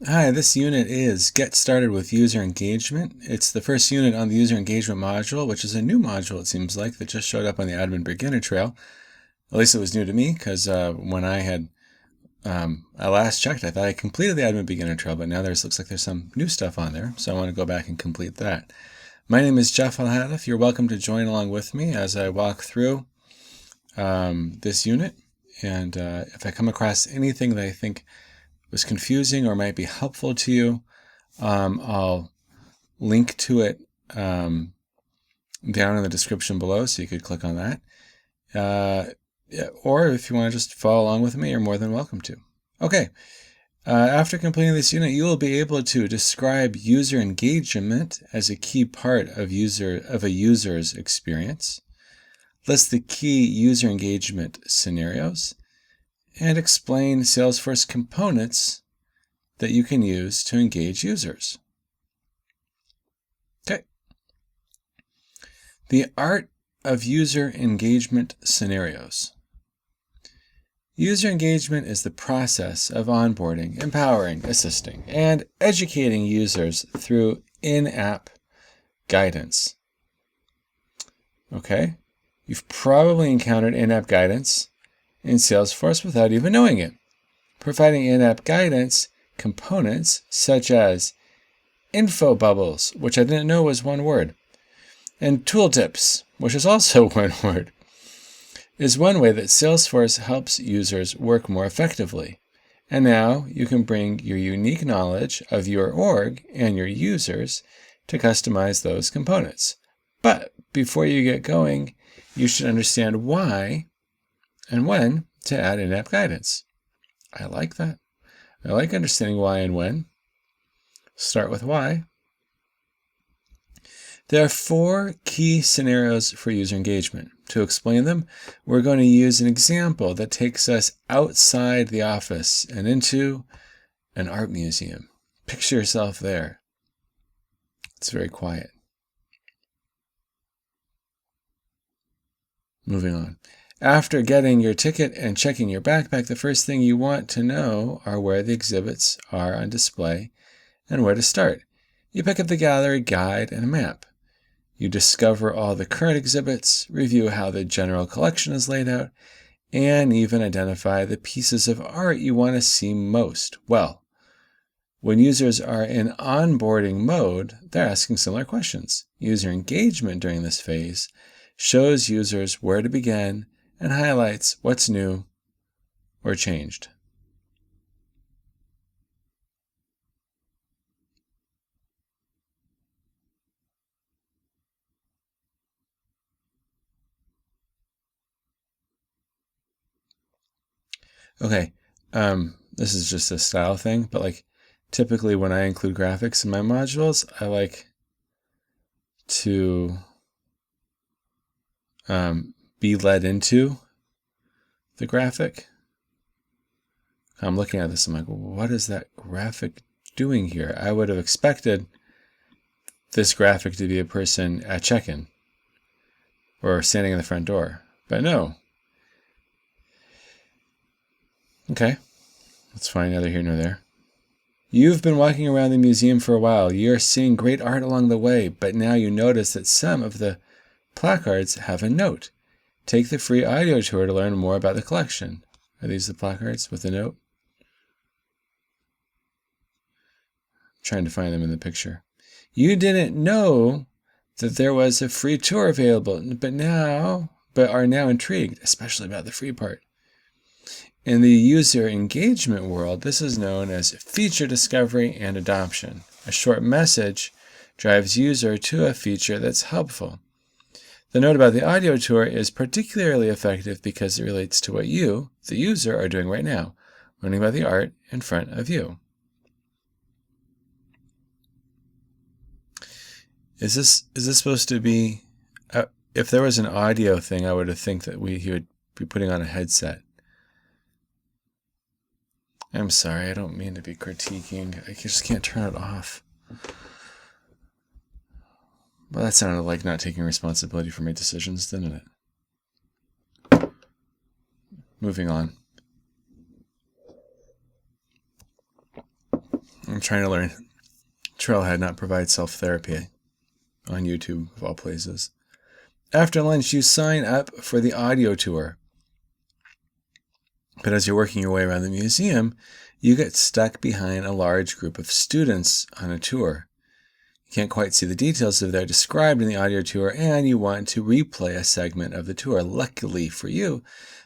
Hi, this unit is Get Started with User Engagement. It's the first unit on the User Engagement module, which is a new module, it seems like, that just showed up on the Admin Beginner Trail. At least it was new to me, because when I last checked, I thought I completed the Admin Beginner Trail, but now looks like there's some new stuff on there, so I want to go back and complete that. My name is Jeff Alhadeff. You're welcome to join along with me as I walk through this unit, and if I come across anything that I think was confusing or might be helpful to you, I'll link to it down in the description below, so you could click on that. Or if you want to just follow along with me, you're more than welcome to. Okay. After completing this unit, you will be able to describe user engagement as a key part of a user's experience, list the key user engagement scenarios, and explain Salesforce components that you can use to engage users. Okay. The art of user engagement scenarios. User engagement is the process of onboarding, empowering, assisting, and educating users through in-app guidance. Okay. You've probably encountered in-app guidance in Salesforce without even knowing it. Providing in-app guidance components such as info bubbles, which I didn't know was one word, and tooltips, which is also one word, is one way that Salesforce helps users work more effectively. And now you can bring your unique knowledge of your org and your users to customize those components. But before you get going, you should understand why and when to add in-app guidance. I like that. I like understanding why and when. Start with why. There are 4 key scenarios for user engagement. To explain them, we're going to use an example that takes us outside the office and into an art museum. Picture yourself there. It's very quiet. Moving on. After getting your ticket and checking your backpack, the first thing you want to know are where the exhibits are on display and where to start. You pick up the gallery guide and a map. You discover all the current exhibits, review how the general collection is laid out, and even identify the pieces of art you want to see most. Well, when users are in onboarding mode, they're asking similar questions. User engagement during this phase shows users where to begin and highlights what's new or changed. Okay, this is just a style thing, but typically when I include graphics in my modules, I like to be led into the graphic. I'm looking at this, I'm like, what is that graphic doing here? I would have expected this graphic to be a person at check-in or standing in the front door, but no. Okay, that's fine, neither here nor there. You've been walking around the museum for a while. You're seeing great art along the way, but now you notice that some of the placards have a note. Take the free audio tour to learn more about the collection. Are these the placards with the note? I'm trying to find them in the picture. You didn't know that there was a free tour available, but are now intrigued, especially about the free part. In the user engagement world, this is known as feature discovery and adoption. A short message drives user to a feature that's helpful. The note about the audio tour is particularly effective because it relates to what you, the user, are doing right now, learning about the art in front of you. Is this supposed to be, if there was an audio thing, I would think that he would be putting on a headset. I'm sorry, I don't mean to be critiquing. I just can't turn it off. Well, that sounded like not taking responsibility for my decisions, didn't it? Moving on. I'm trying to learn Trailhead, not provide self-therapy on YouTube, of all places. After lunch, you sign up for the audio tour. But as you're working your way around the museum, you get stuck behind a large group of students on a tour. You can't quite see the details of they're described in the audio tour, and you want to replay a segment of the tour. Luckily for you,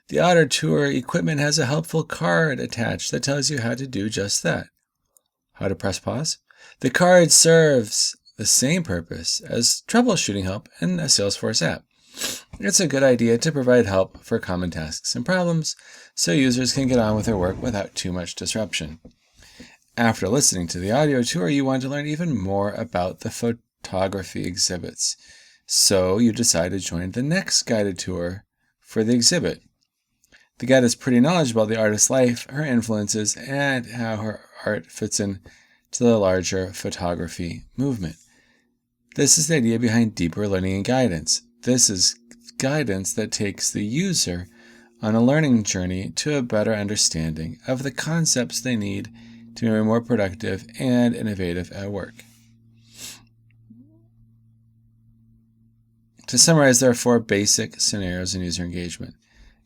the audio tour equipment has a helpful card attached that tells you how to do just that. How to press pause? The card serves the same purpose as troubleshooting help in a Salesforce app. It's a good idea to provide help for common tasks and problems so users can get on with their work without too much disruption. After listening to the audio tour, you want to learn even more about the photography exhibits. So you decide to join the next guided tour for the exhibit. The guide is pretty knowledgeable about the artist's life, her influences, and how her art fits in to the larger photography movement. This is the idea behind deeper learning and guidance. This is guidance that takes the user on a learning journey to a better understanding of the concepts they need to be more productive and innovative at work. To summarize, there are 4 basic scenarios in user engagement.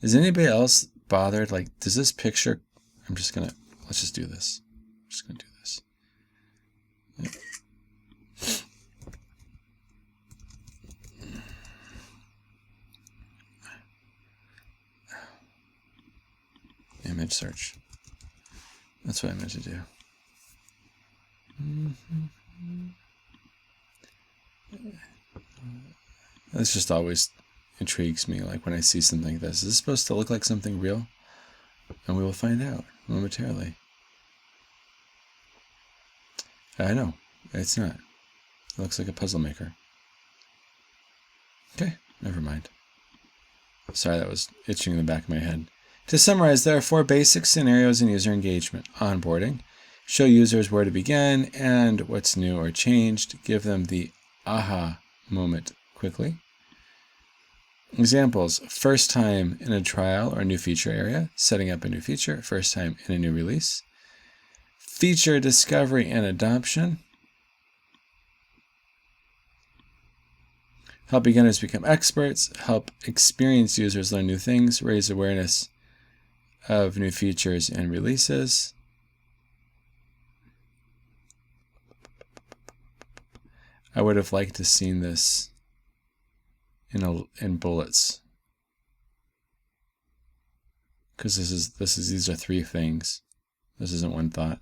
Is anybody else bothered? Like, does this picture... let's just do this. I'm just going to do this. Image search. That's what I meant to do. This just always intrigues me, like when I see something like this. Is this supposed to look like something real? And we will find out momentarily. I know, it's not. It looks like a puzzle maker. Okay, never mind. Sorry, that was itching in the back of my head. To summarize, there are 4 basic scenarios in user engagement. Onboarding. Show users where to begin and what's new or changed. Give them the aha moment quickly. Examples. First time in a trial or new feature area. Setting up a new feature. First time in a new release. Feature discovery and adoption. Help beginners become experts. Help experienced users learn new things. Raise awareness of new features and releases. I would have liked to seen this in bullets, because these are 3 things. This isn't one thought.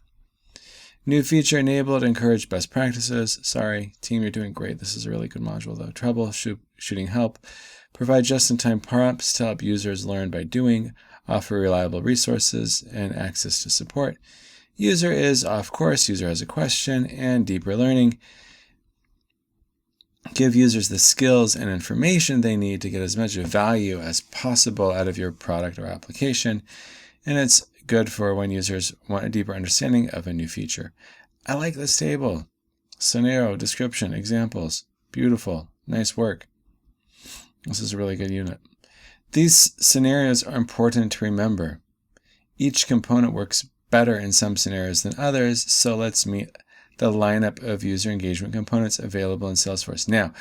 New feature enabled, encourage best practices. Sorry, team, you're doing great. This is a really good module though. Troubleshooting help. Provide just-in-time prompts to help users learn by doing. Offer reliable resources and access to support. User is off course. User has a question. And deeper learning. Give users the skills and information they need to get as much value as possible out of your product or application. And it's good for when users want a deeper understanding of a new feature. I like this table. Scenario, description, examples. Beautiful. Nice work. This is a really good unit. These scenarios are important to remember. Each component works better in some scenarios than others, so let's meet the lineup of user engagement components available in Salesforce. Now,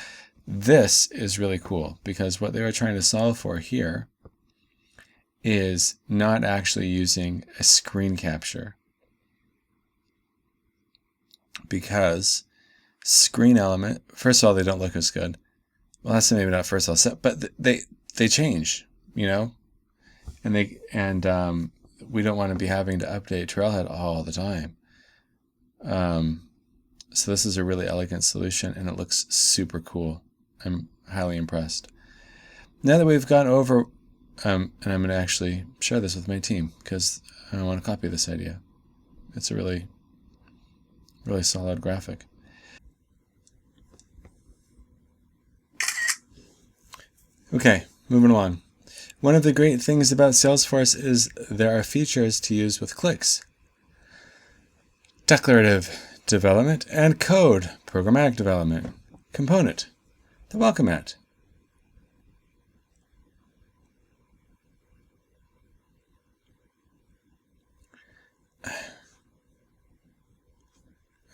this is really cool because what they were trying to solve for here is not actually using a screen capture, because screen element, first of all, they don't look as good. Well, that's maybe not first of all, but they change, and we don't want to be having to update Trailhead all the time. So this is a really elegant solution, and it looks super cool. I'm highly impressed. Now that we've gone over, and I'm going to actually share this with my team because I want to copy this idea. It's a really, really solid graphic. Okay, moving along. One of the great things about Salesforce is there are features to use with clicks. Declarative development and code, programmatic development, component, the welcome mat.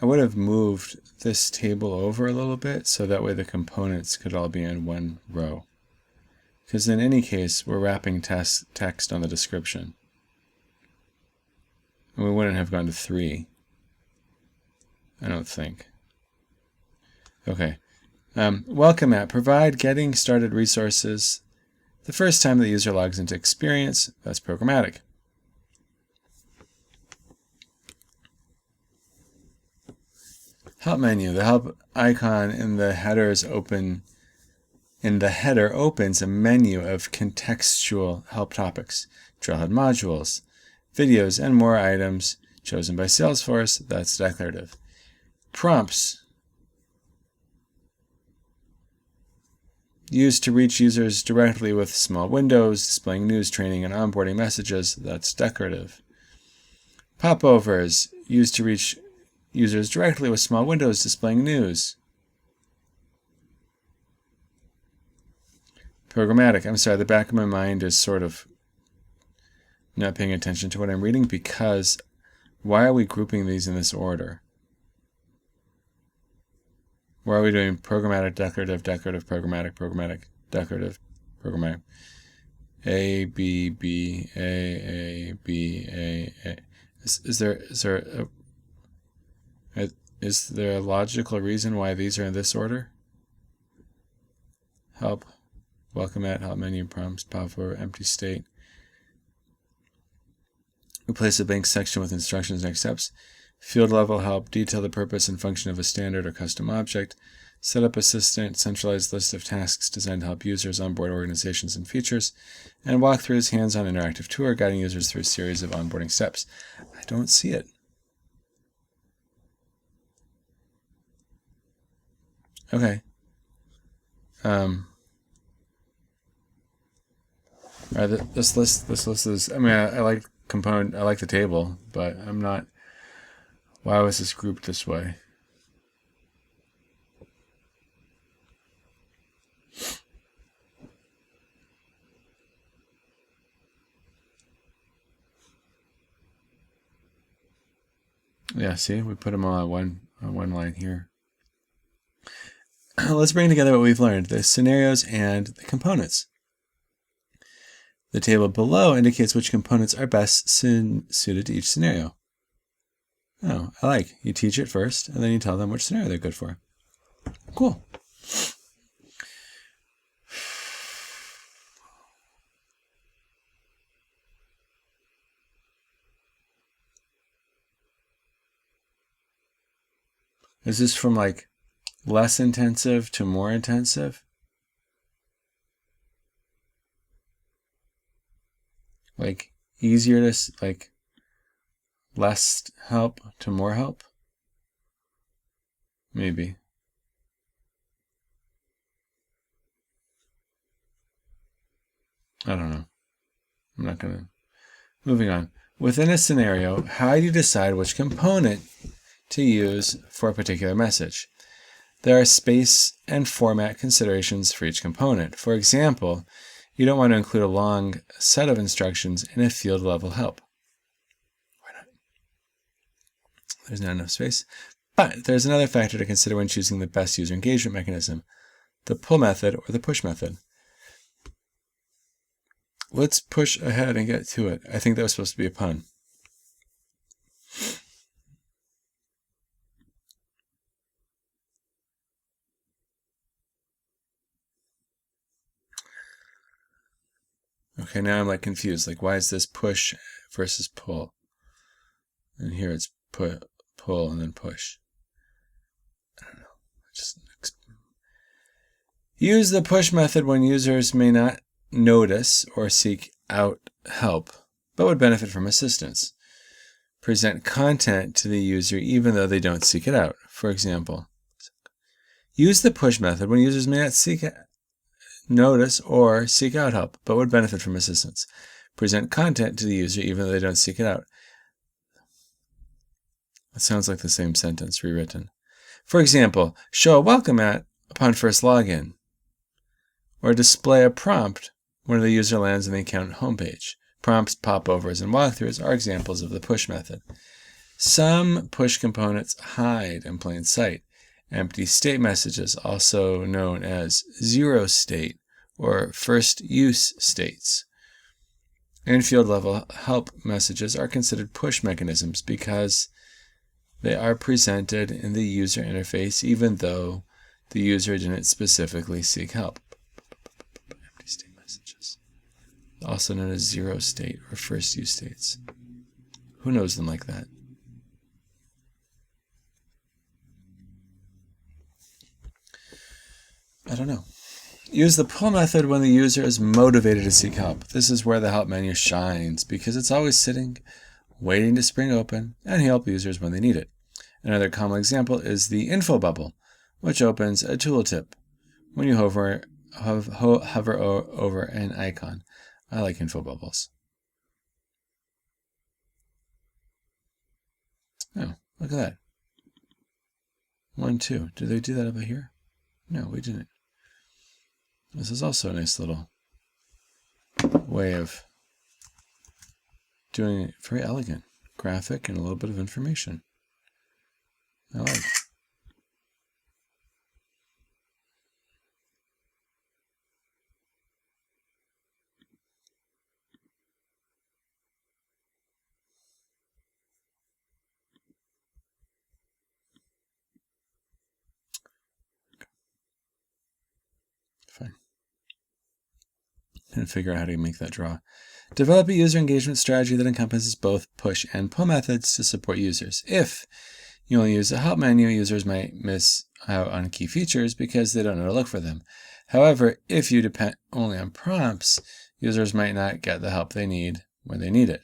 I would have moved this table over a little bit so that way the components could all be in one row. Because in any case, we're wrapping text on the description. And we wouldn't have gone to 3. I don't think. Okay. Welcome at provide getting started resources the first time the user logs into Experience. That's programmatic. Help menu. The help icon in the header opens a menu of contextual help topics, Trailhead modules, videos, and more items chosen by Salesforce. That's declarative. Prompts. Used to reach users directly with small windows, displaying news, training, and onboarding messages. That's declarative. Popovers. Used to reach users directly with small windows, displaying news. Programmatic. I'm sorry, the back of my mind is sort of not paying attention to what I'm reading because why are we grouping these in this order? Why are we doing programmatic, declarative, declarative, programmatic, programmatic, declarative, programmatic? A, B, B, A, B, A. Is there a logical reason why these are in this order? Help, welcome at, help menu, prompts, popover, empty state. Replace a blank section with instructions, next steps. Field level help, detail the purpose and function of a standard or custom object. Setup assistant, centralized list of tasks designed to help users onboard organizations and features. And walkthroughs, hands-on interactive tour, guiding users through a series of onboarding steps. I don't see it. Okay. All right, this list is, I mean, I like the table, but I'm not, why was this grouped this way? Yeah, see, we put them all on one line here. Let's bring together what we've learned, the scenarios and the components. The table below indicates which components are best suited to each scenario. Oh, I like. You teach it first, and then you tell them which scenario they're good for. Cool. Is this from like less intensive to more intensive? Like easier to, like less help to more help? Maybe. I don't know. I'm not gonna. Moving on. Within a scenario, how do you decide which component to use for a particular message? There are space and format considerations for each component. For example, you don't want to include a long set of instructions in a field level help. Why not? There's not enough space. But there's another factor to consider when choosing the best user engagement mechanism, the pull method or the push method. Let's push ahead and get to it. I think that was supposed to be a pun. Okay, now I'm like confused. Like, why is this push versus pull? And here it's pull and then push. I don't know. Just use the push method when users may not notice or seek out help, but would benefit from assistance. Present content to the user even though they don't seek it out. For example, use the push method when users may not notice or seek out help, but would benefit from assistance. Present content to the user even though they don't seek it out. It sounds like the same sentence rewritten. For example, show a welcome mat upon first login, or display a prompt when the user lands on the account homepage. Prompts, popovers, and walkthroughs are examples of the push method. Some push components hide in plain sight. Empty state messages, also known as zero state or first use states. And field level help messages are considered push mechanisms because they are presented in the user interface even though the user didn't specifically seek help. Empty state messages, also known as zero state or first use states. Who knows them like that? I don't know. Use the pull method when the user is motivated to seek help. This is where the help menu shines because it's always sitting, waiting to spring open and help users when they need it. Another common example is the info bubble, which opens a tooltip when you hover over an icon. I like info bubbles. Oh, look at that. 1, 2. Did they do that over here? No, we didn't. This is also a nice little way of doing it. Very elegant. Graphic and a little bit of information. I like. Fine. And figure out how to make that draw. Develop a user engagement strategy that encompasses both push and pull methods to support users. If you only use the help menu, users might miss out on key features because they don't know to look for them. However, if you depend only on prompts, users might not get the help they need when they need it.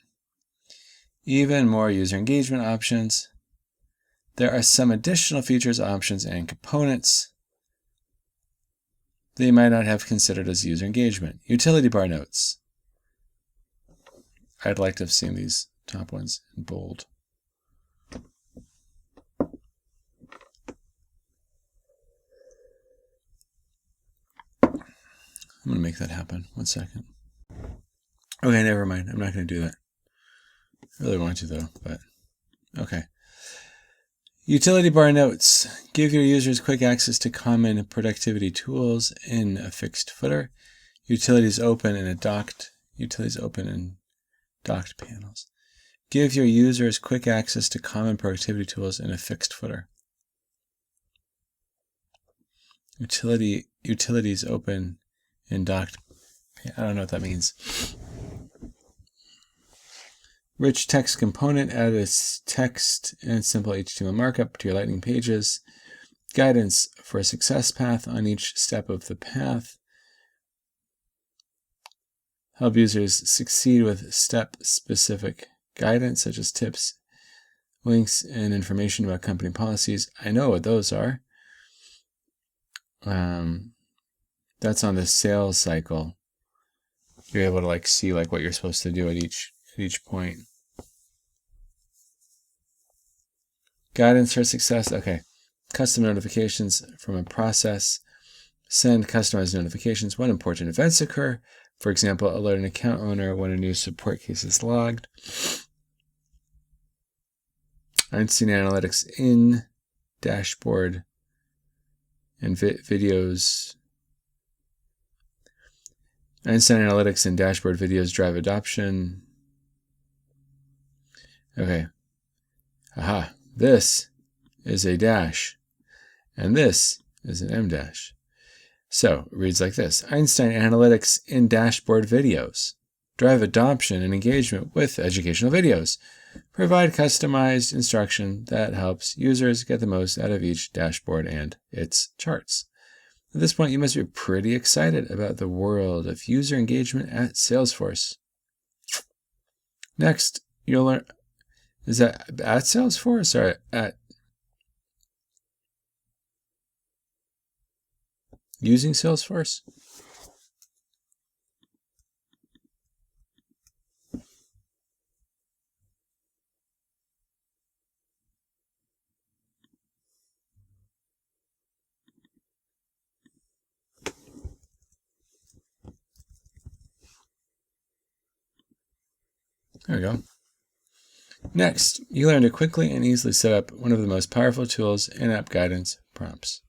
Even more user engagement options. There are some additional features, options, and components that you might not have considered as user engagement. Utility bar notes. I'd like to have seen these top ones in bold. I'm going to make that happen. 1 second. Okay, never mind. I'm not going to do that. I really want to, though, but okay. Utility bar notes. Give your users quick access to common productivity tools in a fixed footer. Utilities open in docked panels. Give your users quick access to common productivity tools in a fixed footer. Utilities open in docked. I don't know what that means. Rich text component. Add a text and simple HTML markup to your Lightning pages. Guidance for a success path on each step of the path. Help users succeed with step-specific guidance, such as tips, links, and information about company policies. I know what those are. That's on the sales cycle. You're able to see what you're supposed to do at each point. Guidance for success. Okay. Custom notifications from a process. Send customized notifications when important events occur. For example, alert an account owner when a new support case is logged. Einstein Analytics in dashboard and videos. Einstein Analytics and dashboard videos drive adoption. Okay. Aha. This is a dash, and this is an M dash. So it reads like this. Einstein Analytics in dashboard videos. Drive adoption and engagement with educational videos. Provide customized instruction that helps users get the most out of each dashboard and its charts. At this point, you must be pretty excited about the world of user engagement at Salesforce. Next, you'll learn, is that at Salesforce or at using Salesforce? There we go. Next, you learn to quickly and easily set up one of the most powerful tools in app guidance, prompts.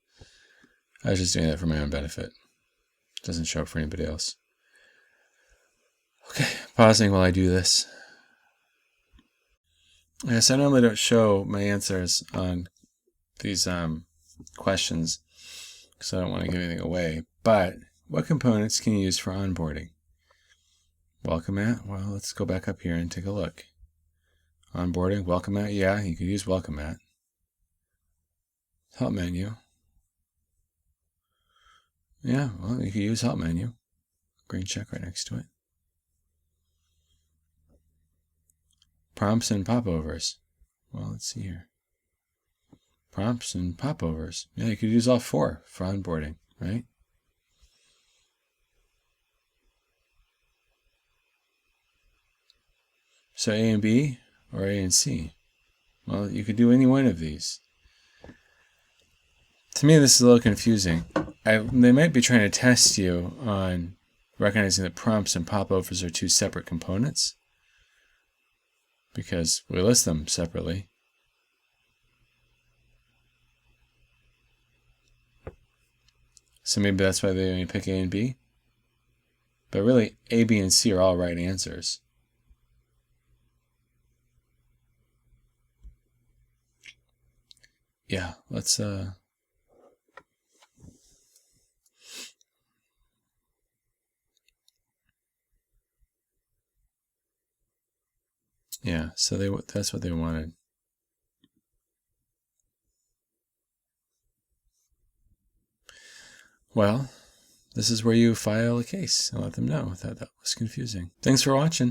I was just doing that for my own benefit. It doesn't show up for anybody else. Okay, pausing while I do this. Yes, I normally don't show my answers on these questions because I don't want to give anything away. But what components can you use for onboarding? Welcome at? Well, let's go back up here and take a look. Onboarding, welcome at? Yeah, you could use welcome at. Help menu. Yeah, well, you could use help menu. Green check right next to it. Prompts and popovers. Well, let's see here. Prompts and popovers. Yeah, you could use all four for onboarding, right? So A and B or A and C? Well, you could do any one of these. To me, this is a little confusing. They might be trying to test you on recognizing that prompts and popovers are two separate components because we list them separately. So maybe that's why they only pick A and B. But really, A, B, and C are all right answers. Yeah, let's yeah, so that's what they wanted. Well, this is where you file a case and let them know that was confusing. Thanks for watching.